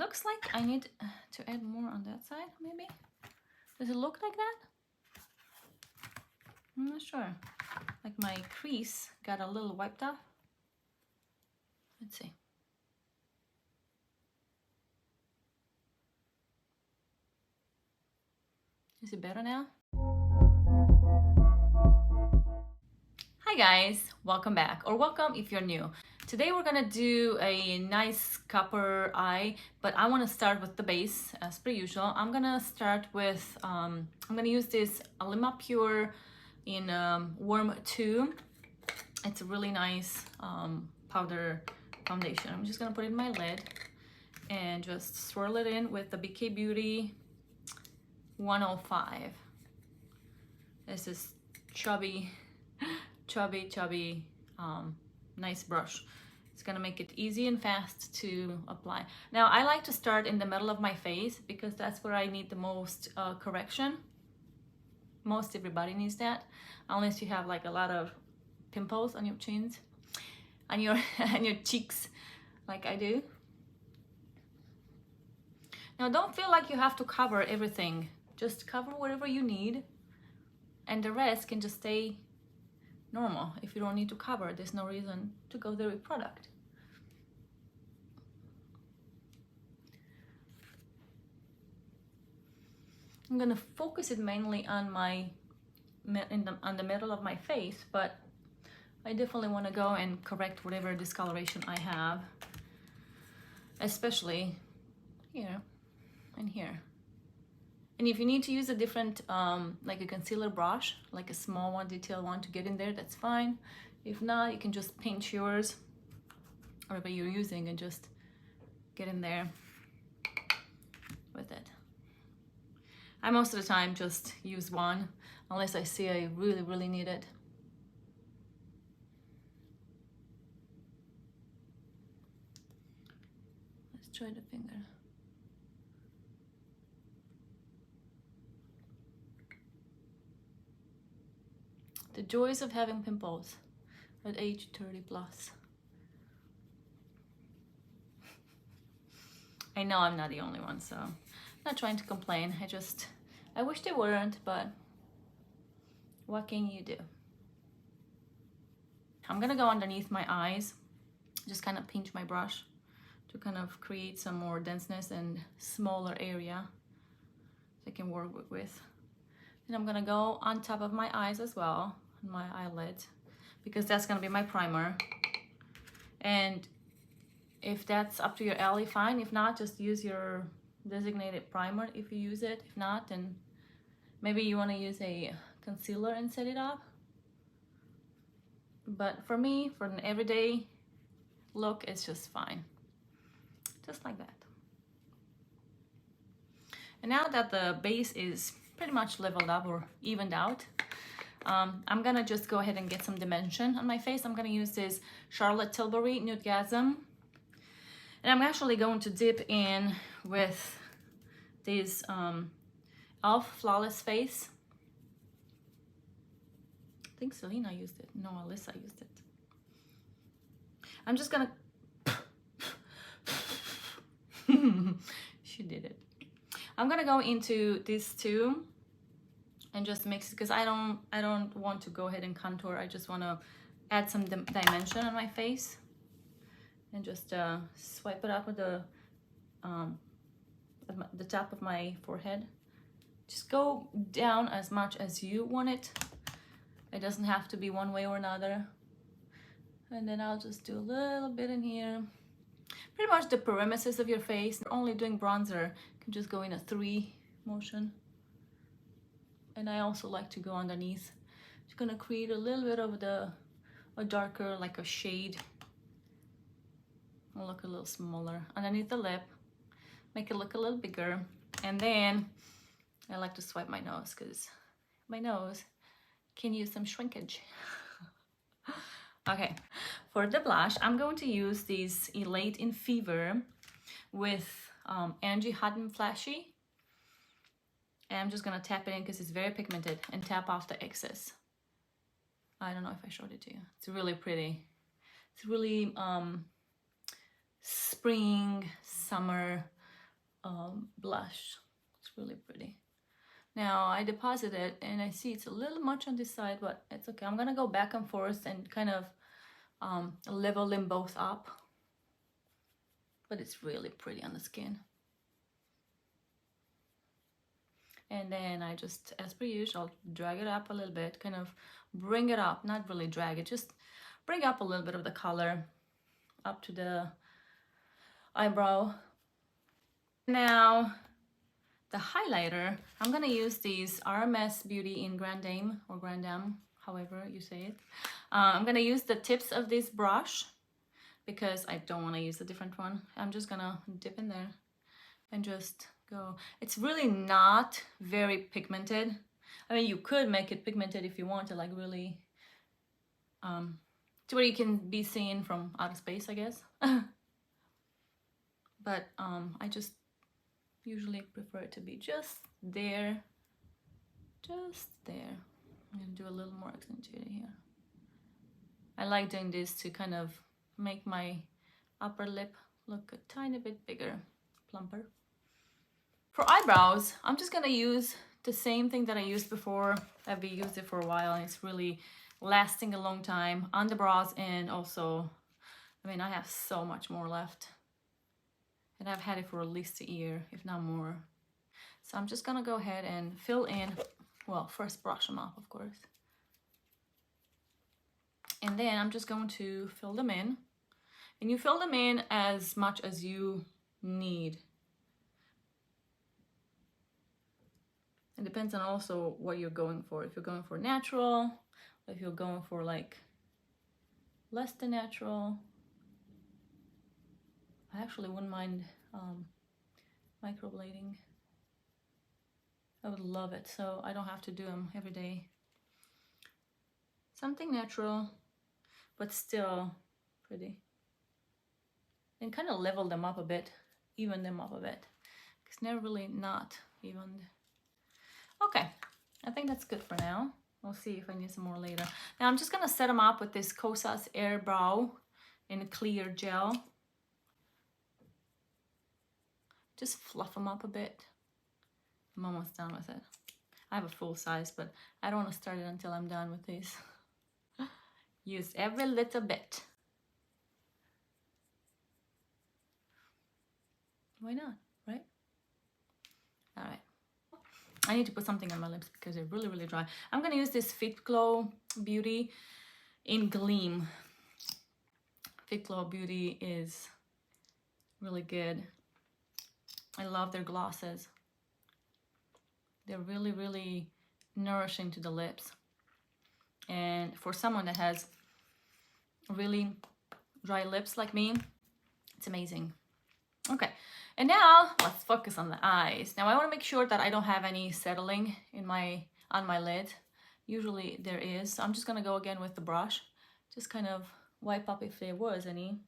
looks like I need to add more on that side, maybe. Does it look like that? I'm not sure. Like my crease got a little wiped off. Let's see. Is it better now? Hi guys, welcome back, or welcome if you're new. Today we're gonna do a nice copper eye, but I want to start with the base as per usual. I'm gonna start with, I'm gonna use this Alima Pure in Warm 2. It's a really nice powder foundation. I'm just gonna put it in my lid and just swirl it in with the BK Beauty 105. This is chubby, nice brush. It's gonna make it easy and fast to apply. Now I like to start in the middle of my face because that's where I need the most correction. Most everybody needs that, unless you have like a lot of pimples on your chins, on your on your cheeks, like I do. Now don't feel like you have to cover everything. Just cover whatever you need, and the rest can just stay normal. If you don't need to cover, there's no reason to go there with product. I'm gonna focus it mainly on on the middle of my face, but I definitely want to go and correct whatever discoloration I have, especially here and here. And if you need to use a different, like a concealer brush, like a small one, detail one, to get in there, that's fine. If not, you can just pinch yours, whatever you're using, and just get in there with it. I most of the time just use one, unless I see I really need it. Let's try the finger. The joys of having pimples at age 30 plus. I know I'm not the only one, so I'm not trying to complain. I wish they weren't, but what can you do? I'm gonna go underneath my eyes, just kind of pinch my brush to kind of create some more denseness and smaller area I can work with. And I'm gonna go on top of my eyes as well, my eyelid, because that's gonna be my primer. And if that's up to your alley, fine. If not, just use your designated primer if you use it. If not, then maybe you want to use a concealer and set it up. But for me, for an everyday look, it's just fine, just like that. And now that the base is pretty much leveled up or evened out, I'm gonna just go ahead and get some dimension on my face. I'm gonna use this Charlotte Tilbury NudeGasm, and I'm actually going to dip in with this e.l.f. Flawless Face. I think Selena used it. No, Alyssa used it. I'm just gonna she did it. I'm gonna go into these two and just mix it, because I don't want to go ahead and contour. I just want to add some dimension on my face, and just swipe it up with the top of my forehead. Just go down as much as you want it. It doesn't have to be one way or another. And then I'll just do a little bit in here. Pretty much the perimeters of your face. If you're only doing bronzer, you can just go in a 3 motion. And I also like to go underneath. Just gonna create a little bit of a darker, like a shade. I'll look a little smaller underneath the lip. Make it look a little bigger. And then I like to swipe my nose, because my nose can use some shrinkage. Okay, for the blush, I'm going to use this Elate in Fever with Angie Hot and Flashy. And I'm just gonna tap it in because it's very pigmented, and tap off the excess. I don't know if I showed it to you. It's really pretty. It's really spring, summer blush. It's really pretty. Now I deposit it and I see it's a little much on this side, but it's okay. I'm gonna go back and forth and kind of level them both up. But it's really pretty on the skin. And then I just, as per usual, I'll drag it up a little bit, kind of bring it up, not really drag it, just bring up a little bit of the color up to the eyebrow. Now, the highlighter, I'm gonna use these RMS Beauty in Grand Dame, or Grand Dame, however you say it. I'm gonna use the tips of this brush because I don't wanna use a different one. I'm just gonna dip in there and just go. It's really not very pigmented. I mean, you could make it pigmented if you want to, like really, to where you can be seen from outer space, I guess. But I just usually prefer it to be just there, just there. I'm gonna do a little more accentuated here. I like doing this to kind of make my upper lip look a tiny bit bigger, plumper. For eyebrows, I'm just gonna use the same thing that I used before. I've used it for a while and it's really lasting a long time on the brows, and also, I mean, I have so much more left. And I've had it for at least a year, if not more. So I'm just gonna go ahead and fill in, well, first brush them up, of course. And then I'm just going to fill them in. And you fill them in as much as you need. It depends on also what you're going for. If you're going for natural, or if you're going for like less than natural. I actually wouldn't mind microblading. I would love it, so I don't have to do them every day. Something natural, but still pretty. And kind of level them up a bit, even them up a bit. It's never really not evened. Okay, I think that's good for now. We'll see if I need some more later. Now I'm just gonna set them up with this Kosas Air Brow in a clear gel. Just fluff them up a bit. I'm almost done with it. I have a full size, but I don't want to start it until I'm done with these. Use every little bit. Why not, right? All right. I need to put something on my lips because they're really, really dry. I'm gonna use this Fitglow Beauty in Gleam. Fitglow Beauty is really good. I love their glosses. They're really, really nourishing to the lips. And for someone that has really dry lips like me, it's amazing. Okay, and now let's focus on the eyes. Now I want to make sure that I don't have any settling in on my lid. Usually there is. So I'm just gonna go again with the brush. Just kind of wipe up if there was any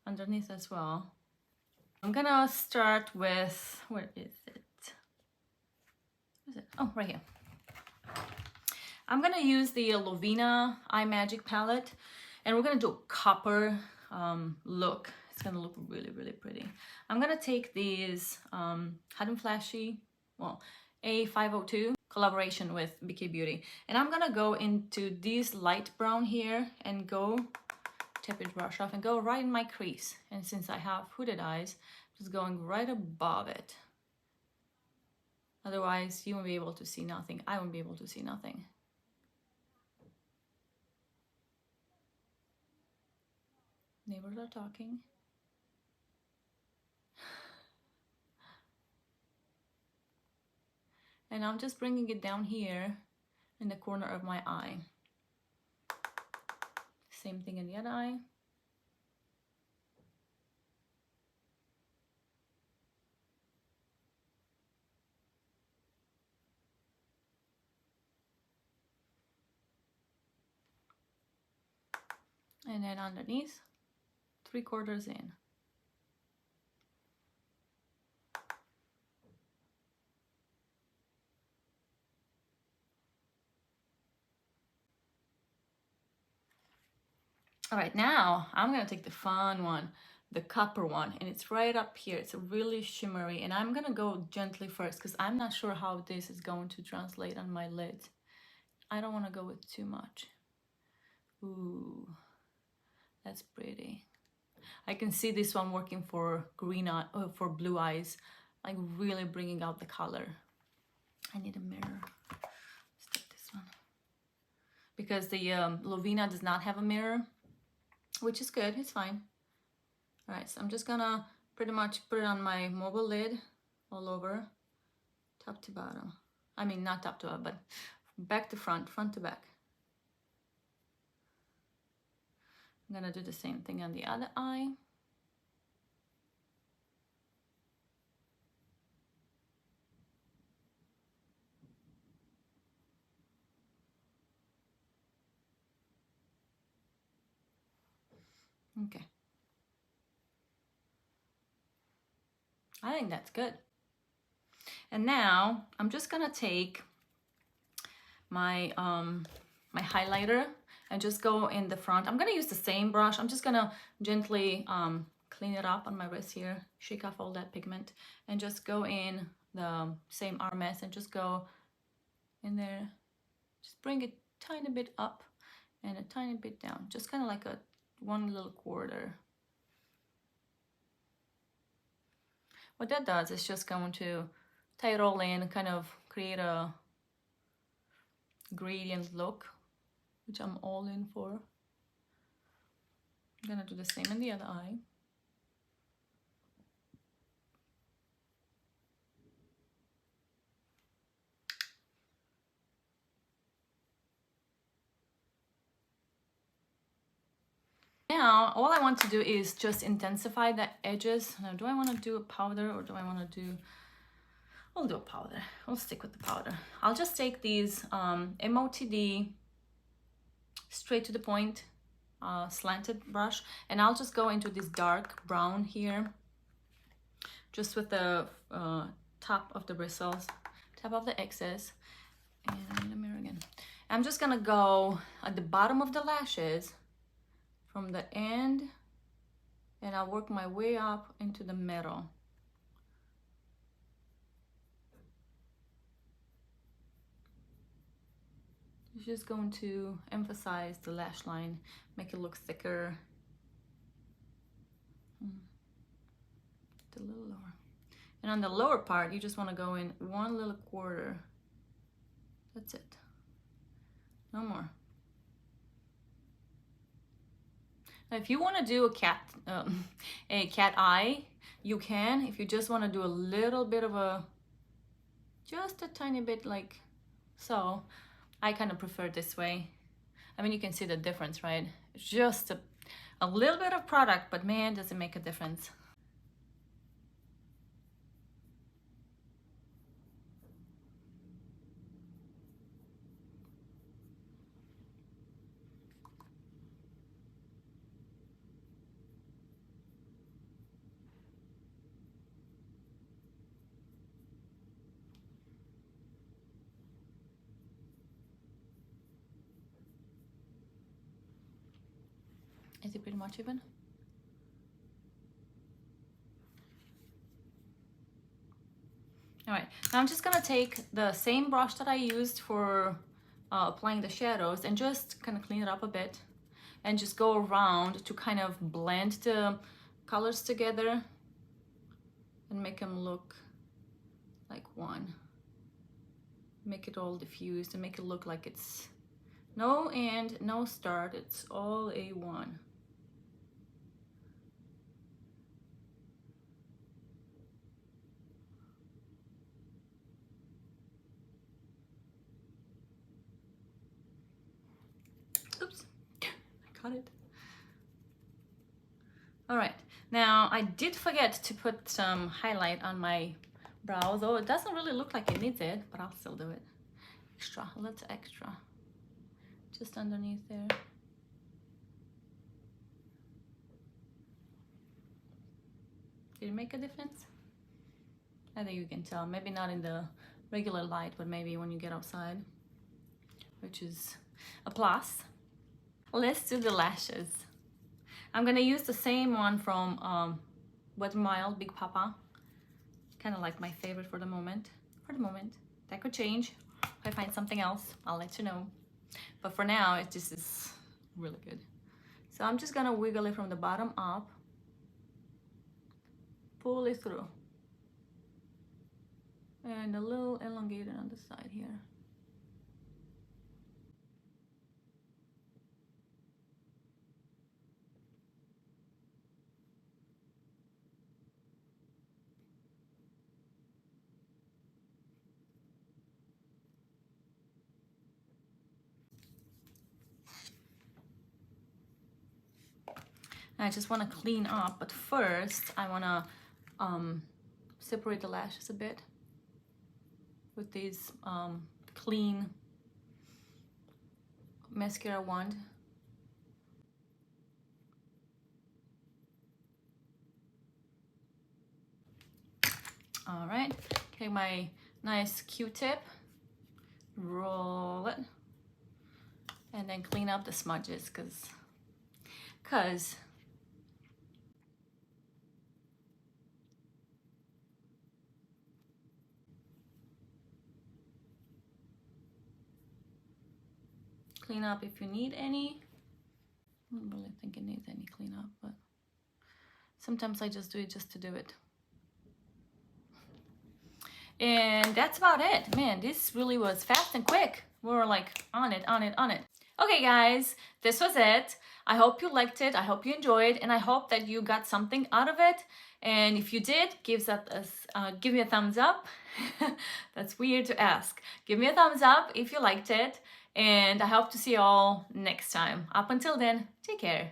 underneath as well. I'm gonna start with, where is it? Where is it? Oh, right here. I'm gonna use the Lovinah Eye Magic palette, and we're gonna do a copper look. It's gonna look really, really pretty. I'm gonna take these Hot and Flashy, well, A502 collaboration with BK Beauty, and I'm gonna go into this light brown here and go tap it, brush off, and go right in my crease. And since I have hooded eyes, just going right above it. Otherwise, you won't be able to see nothing. I won't be able to see nothing. Neighbors are talking. And I'm just bringing it down here in the corner of my eye. Same thing in the other eye. And then underneath, 3/4 in. All right, now I'm gonna take the fun one. the copper one, and it's right up here. It's really shimmery, and I'm gonna go gently first because I'm not sure how this is going to translate on my lids. I don't want to go with too much. Ooh, that's pretty. I can see this one working for green eye, for blue eyes, like really bringing out the color. I need a mirror. Let's take this one because the Lovinah does not have a mirror, which is good. It's fine. All right, so I'm just gonna pretty much put it on my mobile lid all over, top to bottom. I mean, not top to bottom, but back to front, front to back. I'm gonna do the same thing on the other eye. Okay. I think that's good. And now I'm just gonna take my my highlighter and just go in the front. I'm gonna use the same brush. I'm just gonna gently clean it up on my wrist here, shake off all that pigment, and just go in the same RMS and just go in there. Just bring it tiny bit up and a tiny bit down, just kind of like a one little quarter. What that does is just going to tie it all in and kind of create a gradient look, which I'm all in for. I'm gonna do the same in the other eye. Now, all I want to do is just intensify the edges. Now, do I want to do a powder or do I want to do... I'll do a powder. I'll stick with the powder. I'll just take these MOTD straight to the point slanted brush, and I'll just go into this dark brown here, just with the top of the bristles, top of the excess. And I need a mirror again. I'm just gonna go at the bottom of the lashes from the end, and I'll work my way up into the middle. It's just going to emphasize the lash line, make it look thicker. A little lower. And on the lower part, you just want to go in one little quarter. That's it. No more. Now, if you want to do a cat eye, you can. If you just want to do a little bit of a, just a tiny bit like so, I kind of prefer this way. I mean, you can see the difference, right? It's just a little bit of product, but man, does it make a difference. Is it pretty much even? All right, now I'm just gonna take the same brush that I used for applying the shadows and just kind of clean it up a bit and just go around to kind of blend the colors together and make them look like one. Make it all diffused and make it look like it's no end, no start, it's all a one. Oops, I got it. All right, now I did forget to put some highlight on my brow, though it doesn't really look like it needs it, but I'll still do it. Extra, a little extra, just underneath there. Did it make a difference? I think you can tell, maybe not in the regular light, but maybe when you get outside, which is a plus. Let's do the lashes. I'm gonna use the same one from Wet n Wild, Big Poppa. Kind of like my favorite for the moment. That could change. If I find something else, I'll let you know. But for now, it just is really good. So I'm just gonna wiggle it from the bottom up. Pull it through. And a little elongated on the side here. I just want to clean up, but first I want to separate the lashes a bit with this clean mascara wand. All right, take my nice Q-tip, roll it, and then clean up the smudges, cause clean up if you need any. I don't really think it needs any cleanup, but sometimes I just do it just to do it. And that's about it. Man, this really was fast and quick. We were like on it. Okay guys, this was it. I hope you liked it. I hope you enjoyed, and I hope that you got something out of it. And if you did, give me a thumbs up. That's weird to ask. Give me a thumbs up if you liked it. And I hope to see you all next time. Up until then, take care.